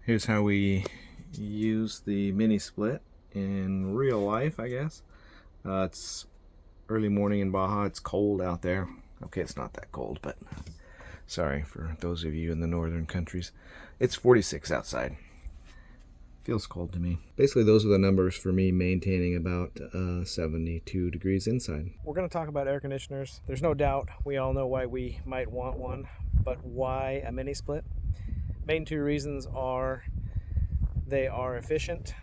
Here's how we use the mini split in real life, I guess. It's early morning in Baja. It's cold out there. Okay, it's not that cold, but sorry for those of you in the northern countries. It's 46 outside. Feels cold to me. Basically, those are the numbers for me maintaining about 72 degrees inside. We're going to talk about air conditioners. There's no doubt we all know why we might want one, but why a mini split? Main two reasons are they are efficient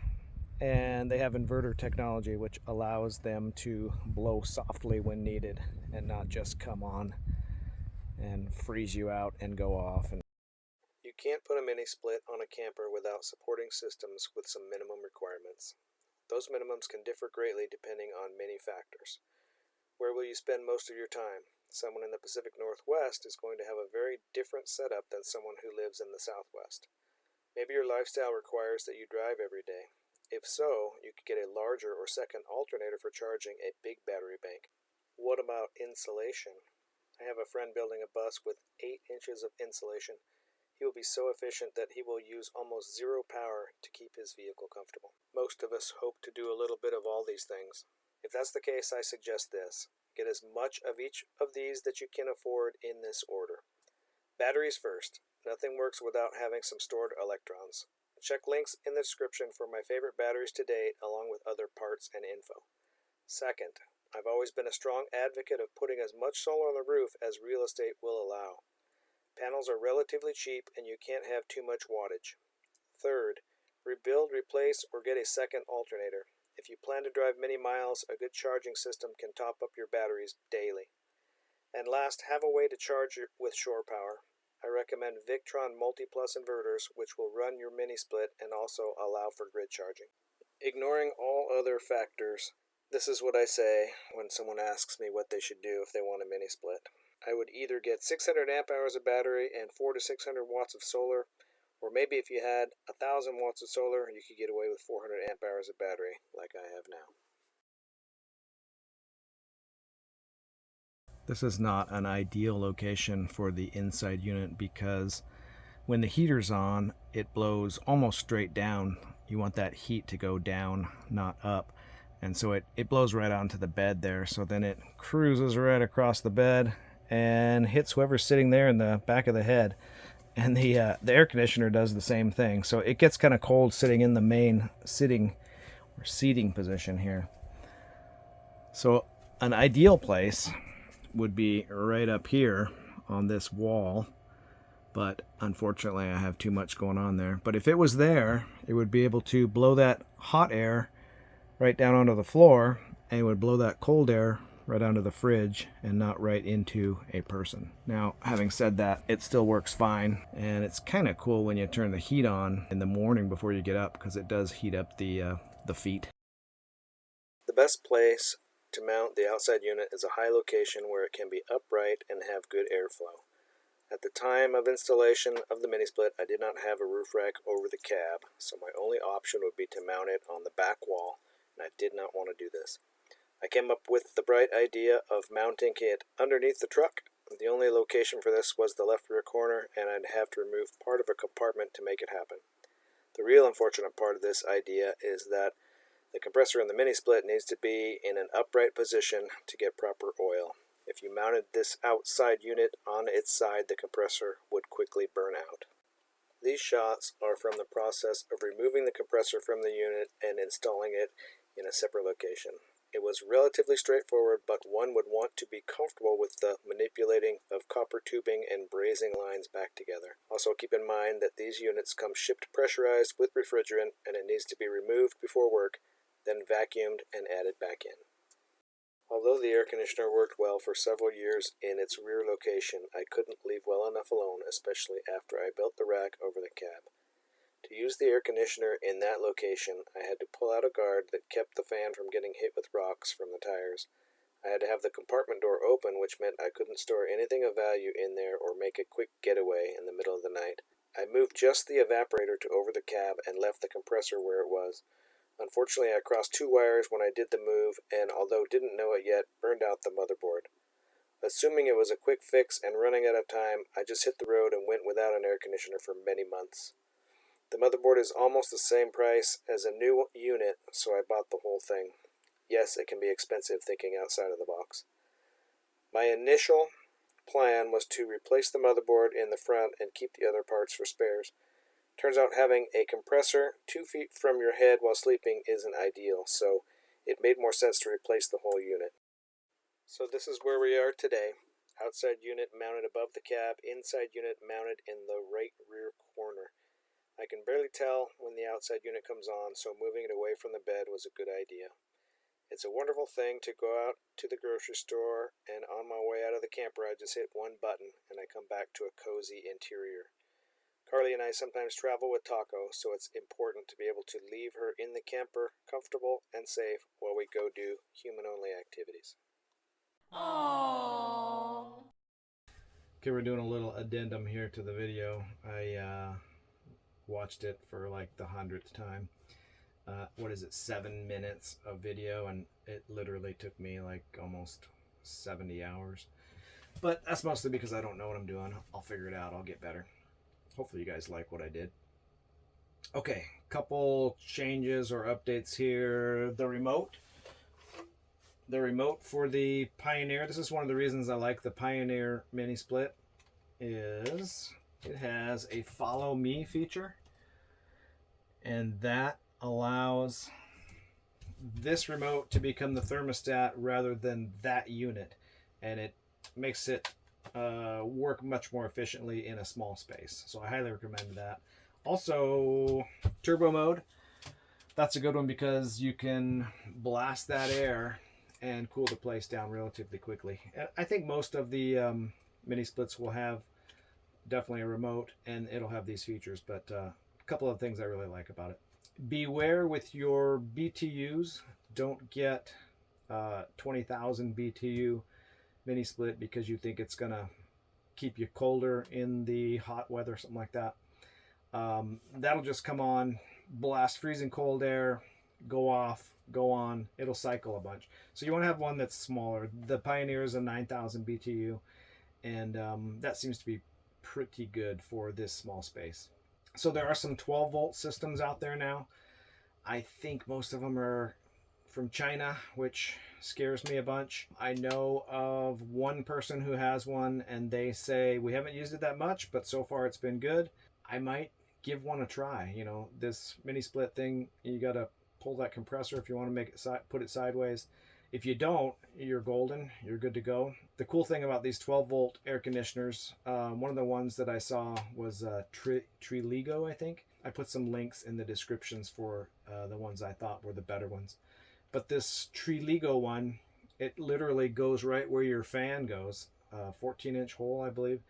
and they have inverter technology, which allows them to blow softly when needed and not just come on and freeze you out and go off. And you can't put a mini split on a camper without supporting systems with some minimum requirements. Those minimums can differ greatly depending on many factors. Where will you spend most of your time? Someone in the Pacific Northwest is going to have a very different setup than someone who lives in the Southwest. Maybe your lifestyle requires that you drive every day. If so, you could get a larger or second alternator for charging a big battery bank. What about insulation? I have a friend building a bus with 8 inches of insulation. He will be so efficient that he will use almost zero power to keep his vehicle comfortable. Most of us hope to do a little bit of all these things. If that's the case, I suggest this. Get as much of each of these that you can afford in this order. Batteries first. Nothing works without having some stored electrons. Check links in the description for my favorite batteries to date, along with other parts and info. Second, I've always been a strong advocate of putting as much solar on the roof as real estate will allow. Panels are relatively cheap and you can't have too much wattage. Third, rebuild, replace, or get a second alternator. If you plan to drive many miles, a good charging system can top up your batteries daily. And last, have a way to charge with shore power. I recommend Victron Multi-Plus inverters, which will run your mini split and also allow for grid charging. Ignoring all other factors, this is what I say when someone asks me what they should do if they want a mini split. I would either get 600 amp hours of battery and 400 to 600 watts of solar, or maybe if you had 1,000 watts of solar, you could get away with 400 amp hours of battery like I have now. This is not an ideal location for the inside unit because when the heater's on, it blows almost straight down. You want that heat to go down, not up. And so it blows right onto the bed there. So then it cruises right across the bed and hits whoever's sitting there in the back of the head. And the air conditioner does the same thing. So it gets kind of cold sitting in the main sitting or seating position here. So an ideal place would be right up here on this wall, but unfortunately I have too much going on there. But if it was there, it would be able to blow that hot air right down onto the floor, and it would blow that cold air right onto the fridge and not right into a person. Now, having said that, it still works fine, and it's kind of cool when you turn the heat on in the morning before you get up, because it does heat up the feet. The best place to mount the outside unit is a high location where it can be upright and have good airflow. At the time of installation of the mini split, I did not have a roof rack over the cab, so my only option would be to mount it on the back wall, and I did not want to do this. I came up with the bright idea of mounting it underneath the truck. The only location for this was the left rear corner, and I'd have to remove part of a compartment to make it happen. The real unfortunate part of this idea is that the compressor in the mini split needs to be in an upright position to get proper oil. If you mounted this outside unit on its side, the compressor would quickly burn out. These shots are from the process of removing the compressor from the unit and installing it in a separate location. It was relatively straightforward, but one would want to be comfortable with the manipulating of copper tubing and brazing lines back together. Also keep in mind that these units come shipped pressurized with refrigerant, and it needs to be removed before work, then vacuumed and added back in. Although the air conditioner worked well for several years in its rear location, I couldn't leave well enough alone, especially after I built the rack over the cab. To use the air conditioner in that location, I had to pull out a guard that kept the fan from getting hit with rocks from the tires. I had to have the compartment door open, which meant I couldn't store anything of value in there or make a quick getaway in the middle of the night. I moved just the evaporator to over the cab and left the compressor where it was. Unfortunately, I crossed 2 wires when I did the move, and although didn't know it yet, burned out the motherboard. Assuming it was a quick fix and running out of time, I just hit the road and went without an air conditioner for many months. The motherboard is almost the same price as a new unit, so I bought the whole thing. Yes, it can be expensive thinking outside of the box. My initial plan was to replace the motherboard in the front and keep the other parts for spares. Turns out having a compressor 2 feet from your head while sleeping isn't ideal, so it made more sense to replace the whole unit. So this is where we are today. Outside unit mounted above the cab, inside unit mounted in the right rear corner. I can barely tell when the outside unit comes on, so moving it away from the bed was a good idea. It's a wonderful thing to go out to the grocery store, and on my way out of the camper I just hit one button and I come back to a cozy interior. Carly and I sometimes travel with Taco, so it's important to be able to leave her in the camper, comfortable and safe, while we go do human-only activities. Aww. Okay, we're doing a little addendum here to the video. I watched it for like the 100th time. 7 minutes of video, and it literally took me like almost 70 hours. But that's mostly because I don't know what I'm doing. I'll figure it out. I'll get better. Hopefully you guys like what I did. Okay, couple changes or updates here. The remote for the Pioneer. This is one of the reasons I like the Pioneer mini split, is it has a follow me feature, and that allows this remote to become the thermostat rather than that unit, and it makes it work much more efficiently in a small space. So I highly recommend that. Also, turbo mode, that's a good one because you can blast that air and cool the place down relatively quickly. I think most of the mini splits will have definitely a remote, and it'll have these features, but a couple of things I really like about it. Beware with your BTUs. Don't get 20,000 BTU mini split because you think it's gonna keep you colder in the hot weather, something like that. That'll just come on, blast freezing cold air, go off, go on. It'll cycle a bunch. So you want to have one that's smaller. The Pioneer is a 9,000 BTU, and that seems to be pretty good for this small space. So there are some 12 volt systems out there now. I think most of them are from China, which scares me a bunch. I know of one person who has one, and they say we haven't used it that much, but so far it's been good. I might give one a try. You know, this mini split thing, you got to pull that compressor if you want to make it put it sideways. If you don't, you're golden. You're good to go. The cool thing about these 12 volt air conditioners, one of the ones that I saw was Triligo, I think. I put some links in the descriptions for the ones I thought were the better ones. But this Triligo one, it literally goes right where your fan goes, 14-inch hole, I believe,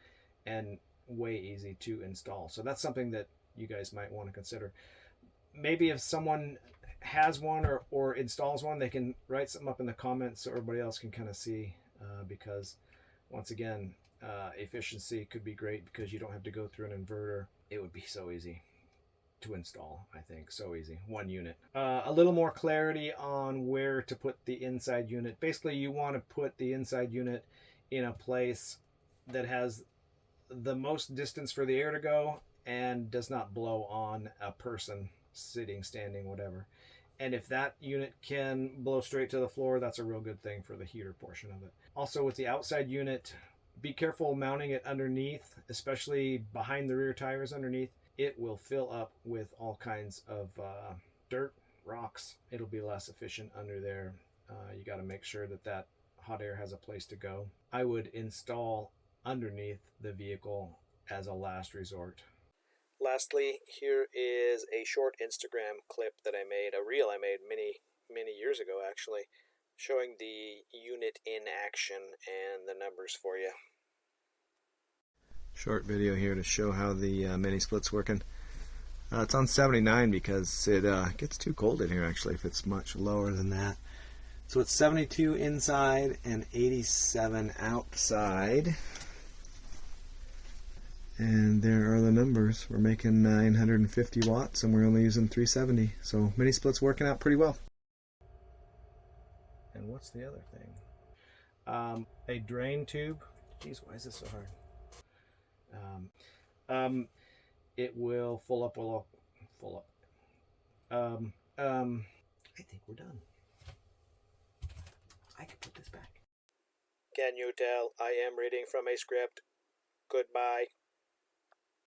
and way easy to install. So that's something that you guys might want to consider. Maybe if someone has one or installs one, they can write something up in the comments so everybody else can kind of see, because once again, efficiency could be great because you don't have to go through an inverter. It would be so easy to install, I think. So easy. One unit. A little more clarity on where to put the inside unit. Basically, you want to put the inside unit in a place that has the most distance for the air to go and does not blow on a person sitting, standing, whatever. And if that unit can blow straight to the floor, that's a real good thing for the heater portion of it. Also, with the outside unit, be careful mounting it underneath, especially behind the rear tires underneath. It will fill up with all kinds of dirt, rocks. It'll be less efficient under there. You got to make sure that that hot air has a place to go. I would install underneath the vehicle as a last resort. Lastly, here is a short Instagram clip that I made, a reel I made many years ago actually, showing the unit in action and the numbers for you. Short video here to show how the mini split's working. It's on 79 because it gets too cold in here actually if it's much lower than that. So it's 72 inside and 87 outside. And there are the numbers. We're making 950 watts and we're only using 370. So mini split's working out pretty well. And what's the other thing? A drain tube. Jeez, why is this so hard? It will fill up full of. I think we're done. I can put this back. Can you tell I am reading from a script? Goodbye.